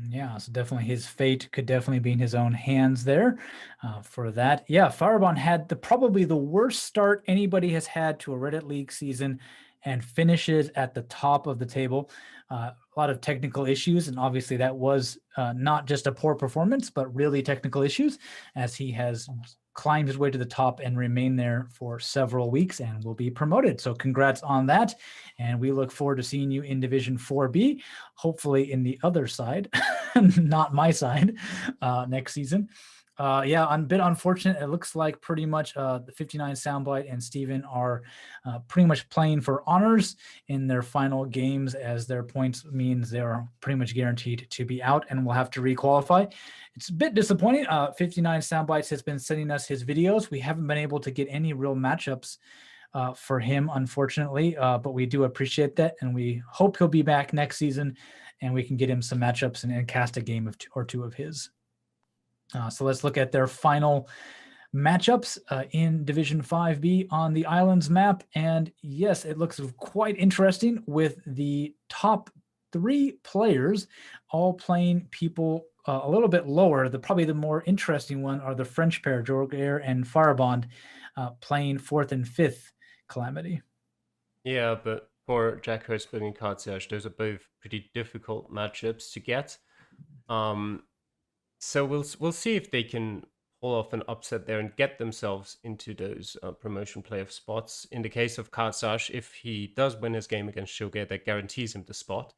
Yeah, so definitely his fate could definitely be in his own hands there for that. Yeah, Faraban had probably the worst start anybody has had to a Reddit League season and finishes at the top of the table. A lot of technical issues, and obviously that was not just a poor performance, but really technical issues, as he has climbed his way to the top and remained there for several weeks and will be promoted. So congrats on that. And we look forward to seeing you in Division 4B, hopefully in the other side, not my side, next season. Yeah, a bit unfortunate. It looks like pretty much the 59 Soundbite and Steven are pretty much playing for honors in their final games, as their points means they are pretty much guaranteed to be out and will have to requalify. It's a bit disappointing. 59 Soundbites has been sending us his videos. We haven't been able to get any real matchups for him, unfortunately, but we do appreciate that, and we hope he'll be back next season and we can get him some matchups and cast a game or two of his. So let's look at their final matchups in Division 5B on the Islands map. And yes, it looks quite interesting with the top 3 players all playing people a little bit lower. Probably the more interesting one are the French pair, Geoguessr and Farabond, playing 4th and 5th Calamity. Yeah, but for Jack Hertzberg and Kartsiash, those are both pretty difficult matchups to get. So we'll see if they can pull off an upset there and get themselves into those promotion playoff spots. In the case of Kartsiash, if he does win his game against Geoguessr, that guarantees him the spot.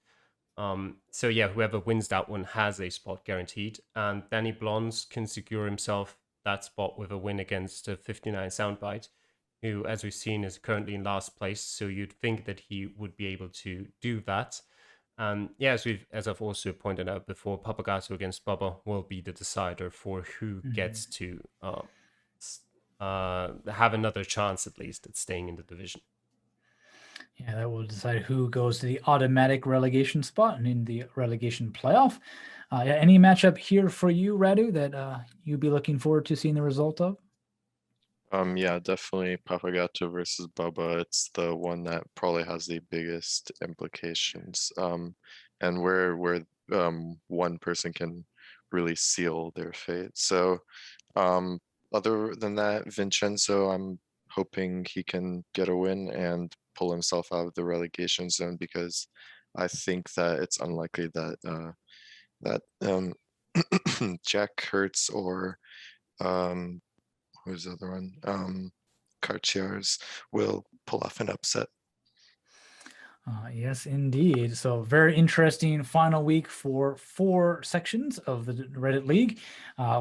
So yeah, whoever wins that one has a spot guaranteed, and Danny Blondes can secure himself that spot with a win against 59 Soundbite, who, as we've seen, is currently in last place. So you'd think that he would be able to do that. And yeah, as I've also pointed out before, Papagato against Bubba will be the decider for who gets to have another chance, at least, at staying in the division. Yeah, that will decide who goes to the automatic relegation spot and in the relegation playoff. Yeah, any matchup here for you, Radu, that you'd be looking forward to seeing the result of? Yeah, definitely Papagato versus Bubba. It's the one that probably has the biggest implications. And where one person can really seal their fate. So other than that, Vincenzo, I'm hoping he can get a win and pull himself out of the relegation zone, because I think that it's unlikely that Jack Hertz or who's the other one? Kartsiash will pull off an upset. Yes, indeed. So very interesting final week for 4 sections of the Reddit League,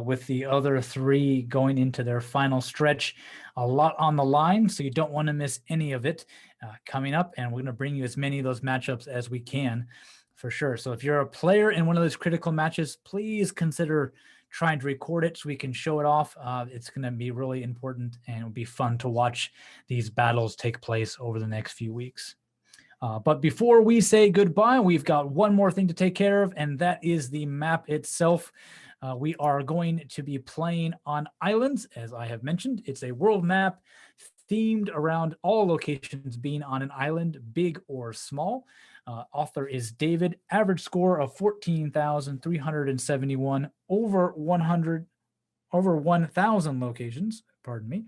with the other 3 going into their final stretch. A lot on the line, so you don't want to miss any of it coming up, and we're going to bring you as many of those matchups as we can. For sure. So if you're a player in one of those critical matches, please consider trying to record it so we can show it off. It's going to be really important, and it'll be fun to watch these battles take place over the next few weeks. But before we say goodbye, we've got one more thing to take care of, and that is the map itself. We are going to be playing on islands, as I have mentioned. It's a world map themed around all locations being on an island, big or small. Author is David. Average score of 14,371 over 1,000 locations. Pardon me.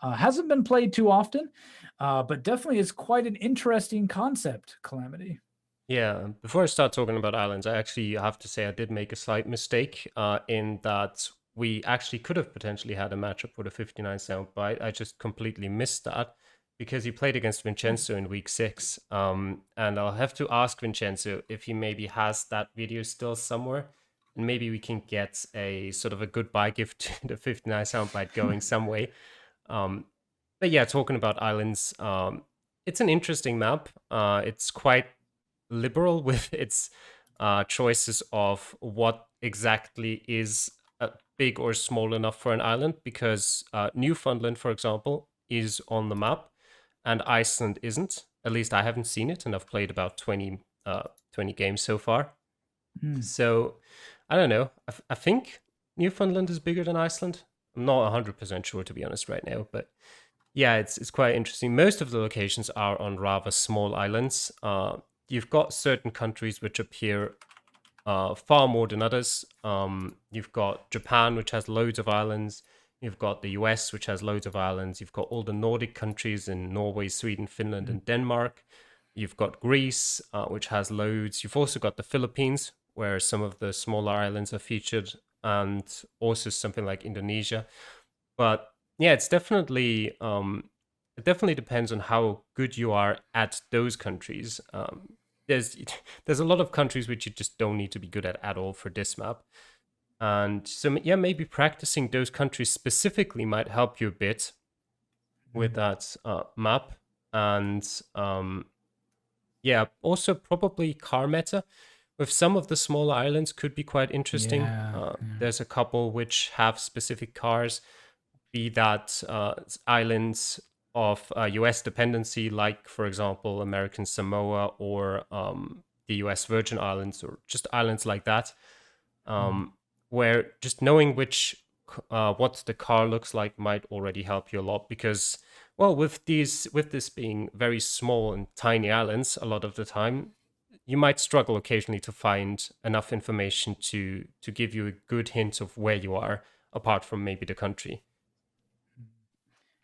Hasn't been played too often, but definitely is quite an interesting concept, Calamity. Yeah, before I start talking about islands, I actually have to say I did make a slight mistake in that we actually could have potentially had a matchup with a 59 soundbite. I just completely missed that because he played against Vincenzo in week 6. And I'll have to ask Vincenzo if he maybe has that video still somewhere. And maybe we can get a sort of a goodbye gift to the 59 soundbite going some way. But yeah, talking about islands, it's an interesting map. It's quite liberal with its choices of what exactly is big or small enough for an island, because Newfoundland, for example, is on the map and Iceland isn't. At least I haven't seen it, and I've played about 20 games so far. So I don't know. I think Newfoundland is bigger than Iceland. I'm not 100% sure, to be honest, right now, but yeah, it's quite interesting. Most of the locations are on rather small islands. You've got certain countries which appear far more than others. You've got Japan, which has loads of islands. You've got the US, which has loads of islands. You've got all the Nordic countries in Norway, Sweden, Finland, and Denmark. You've got Greece, which has loads. You've also got the Philippines, where some of the smaller islands are featured, and also something like Indonesia. But yeah, it's definitely it definitely depends on how good you are at those countries. There's a lot of countries which you just don't need to be good at all for this map. And so yeah, maybe practicing those countries specifically might help you a bit with that map. And yeah, also probably car meta with some of the smaller islands could be quite interesting. There's a couple which have specific cars, be that islands of US dependency, like, for example, American Samoa or the US Virgin Islands, or just islands like that, where just knowing what the car looks like might already help you a lot. Because, well, with this being very small and tiny islands, a lot of the time, you might struggle occasionally to find enough information to give you a good hint of where you are, apart from maybe the country.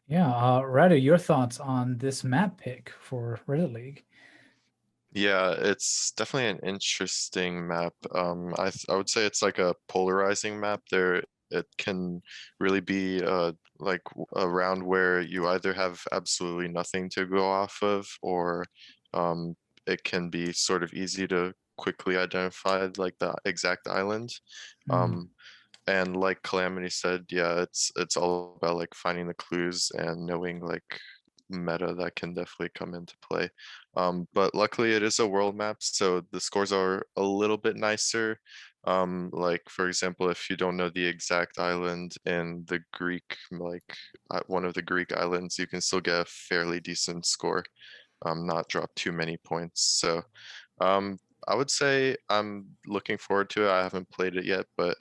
Yeah, Radu, your thoughts on this map pick for Reddit League? Yeah, it's definitely an interesting map. I would say it's like a polarizing map. It can really be like a round where you either have absolutely nothing to go off of, or it can be sort of easy to quickly identify like the exact island. And like Calamity said, yeah, it's all about like finding the clues and knowing like meta that can definitely come into play. But luckily it is a world map, so the scores are a little bit nicer. Like for example, if you don't know the exact island in the Greek, like one of the Greek islands, you can still get a fairly decent score, not drop too many points. So I would say I'm looking forward to it. I haven't played it yet, but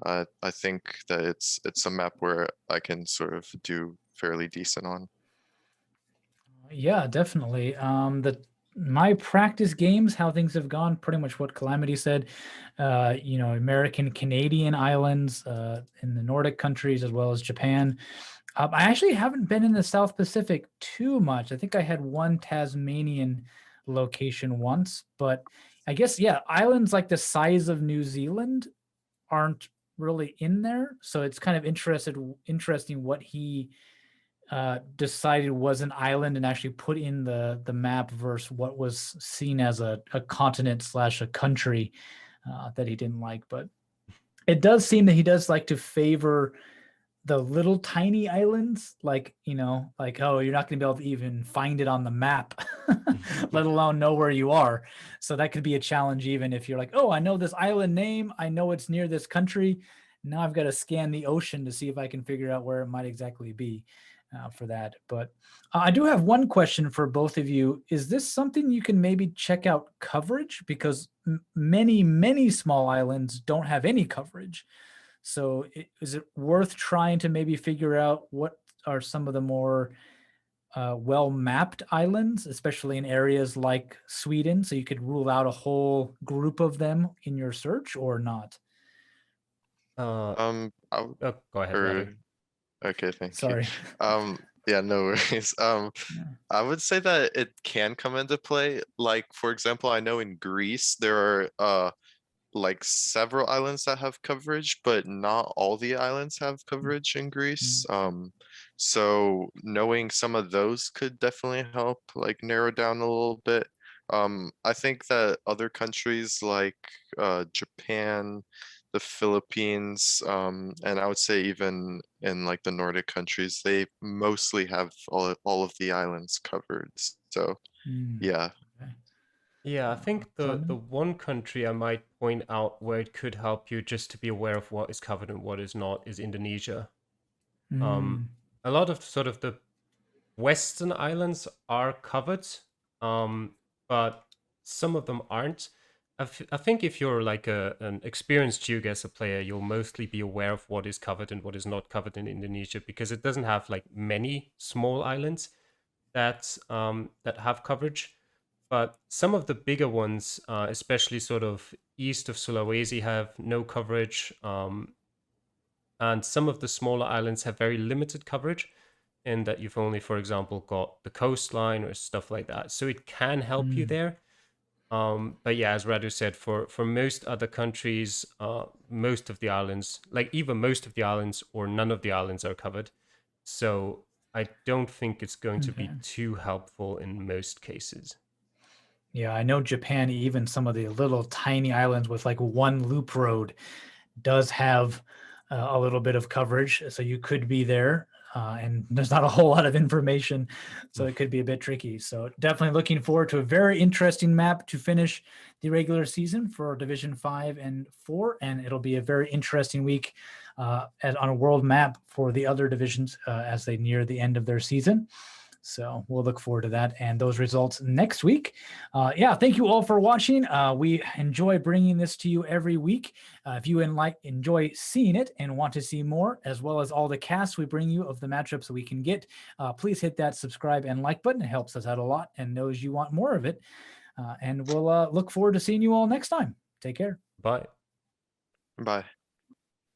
I think that it's a map where I can sort of do fairly decent on. Yeah, definitely. My practice games, how things have gone, pretty much what Calamity said. American, Canadian islands, in the Nordic countries, as well as Japan. I actually haven't been in the South Pacific too much. I think I had one Tasmanian location once, but I guess, yeah, islands like the size of New Zealand aren't really in there. So it's kind of interesting what he decided was an island and actually put in the map versus what was seen as a continent / a country that he didn't like. But it does seem that he does like to favor the little tiny islands, like, like, oh, you're not going to be able to even find it on the map, let alone know where you are. So that could be a challenge, even if you're like, oh, I know this island name, I know it's near this country. Now I've got to scan the ocean to see if I can figure out where it might exactly be for that. But I do have one question for both of you. Is this something you can maybe check out coverage? Because many small islands don't have any coverage. So is it worth trying to maybe figure out what are some of the more well-mapped islands, especially in areas like Sweden, so you could rule out a whole group of them in your search, or not? I'll, Go ahead, or Radu. okay, thank you. Sorry. Yeah, no worries. Yeah. I would say that it can come into play. Like, for example, I know in Greece there are like several islands that have coverage, but not all the islands have coverage in Greece. So knowing some of those could definitely help like narrow down a little bit. I think that other countries like Japan, the Philippines, and I would say even in like the Nordic countries, they mostly have all of the islands covered. So yeah. Okay. Yeah, I think the Simon? one country I might point out where it could help you just to be aware of what is covered and what is not is Indonesia. Um, a lot of sort of the Western islands are covered, but some of them aren't. I think if you're like an experienced Geoguessr player, you'll mostly be aware of what is covered and what is not covered in Indonesia, because it doesn't have like many small islands that have coverage. But some of the bigger ones, especially sort of east of Sulawesi, have no coverage. And some of the smaller islands have very limited coverage in that you've only, for example, got the coastline or stuff like that. So it can help you there. But yeah, as Radu said, for most other countries, most of the islands, like either most of the islands or none of the islands are covered. So I don't think it's going to be too helpful in most cases. Yeah, I know Japan, even some of the little tiny islands with like one loop road does have a little bit of coverage. So you could be there and there's not a whole lot of information. So it could be a bit tricky. So definitely looking forward to a very interesting map to finish the regular season for Division 5 and 4. And it'll be a very interesting week on a world map for the other divisions as they near the end of their season. So we'll look forward to that and those results next week. Yeah, thank you all for watching. We enjoy bringing this to you every week. If you enjoy seeing it and want to see more, as well as all the casts we bring you of the matchups that we can get, please hit that subscribe and like button. It helps us out a lot and knows you want more of it. And we'll look forward to seeing you all next time. Take care. Bye. Bye.